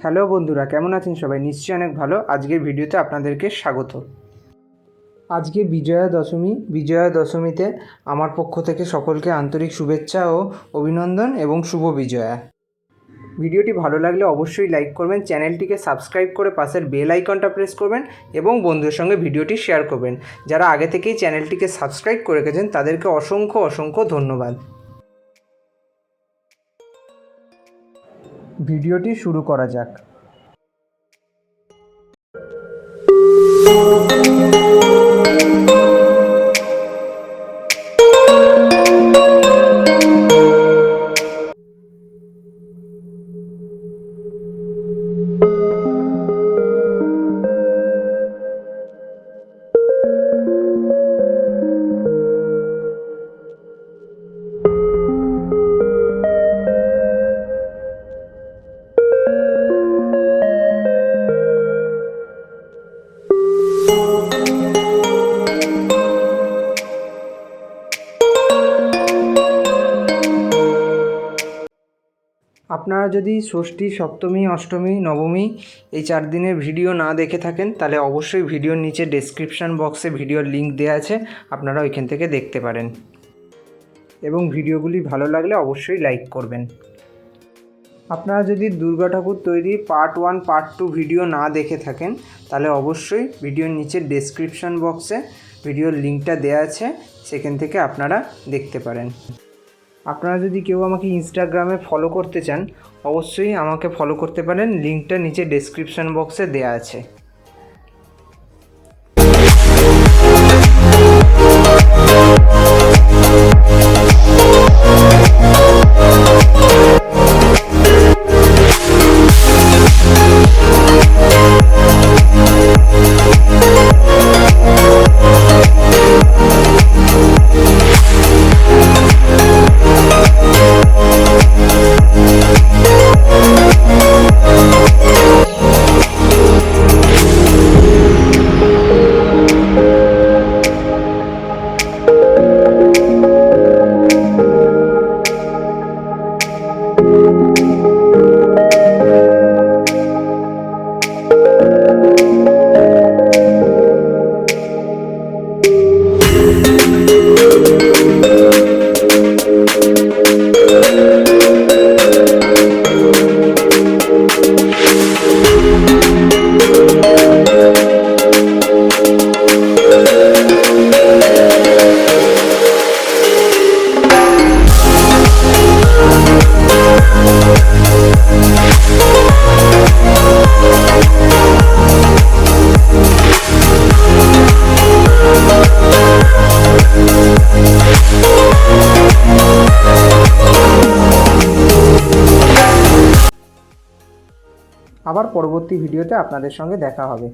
Hello বন্ধুরা, কেমন আছেন সবাই? নিশ্চয়ই অনেক ভালো। আজকের ভিডিওতে আপনাদেরকে স্বাগত। আজকে বিজয়া দশমী। বিজয়া দশমীতে আমার পক্ষ থেকে সকলকে আন্তরিক শুভেচ্ছা ও অভিনন্দন এবং শুভ বিজয়া। ভিডিওটি ভালো লাগলে অবশ্যই লাইক করবেন, চ্যানেলটিকে সাবস্ক্রাইব করে পাশের বেল আইকনটা প্রেস করবেন এবং বন্ধুদের সঙ্গে ভিডিওটি শেয়ার করবেন। যারা আগে থেকেই চ্যানেলটিকে সাবস্ক্রাইব করে রেখেছেন তাদেরকে অসংখ্য অসংখ্য ধন্যবাদ। ভিডিওটি শুরু করা যাক। আপনারা যদি ষষ্ঠী, সপ্তমী, অষ্টমী, নবমী এই 4 দিনের ভিডিও না দেখে থাকেন তাহলে অবশ্যই ভিডিওর নিচে ডেসক্রিপশান বক্সে ভিডিওর লিঙ্ক দেওয়া আছে, আপনারা ওইখান থেকে দেখতে পারেন। এবং ভিডিওগুলি ভালো লাগলে অবশ্যই লাইক করবেন। আপনারা যদি দুর্গা ঠাকুর তৈরি পার্ট 1 পার্ট 2 ভিডিও না দেখে থাকেন তাহলে অবশ্যই ভিডিওর নিচে ডেসক্রিপশান বক্সে ভিডিওর লিঙ্কটা দেওয়া আছে, সেখান থেকে আপনারা দেখতে পারেন। আপনারা যদি কেউ আমাকে ইনস্টাগ্রামে ফলো করতে চান অবশ্যই আমাকে ফলো করতে পারেন, লিঙ্কটা নিচে ডেসক্রিপশান বক্সে দেওয়া আছে। আবার পরবর্তী ভিডিওতে আপনাদের সঙ্গে দেখা হবে।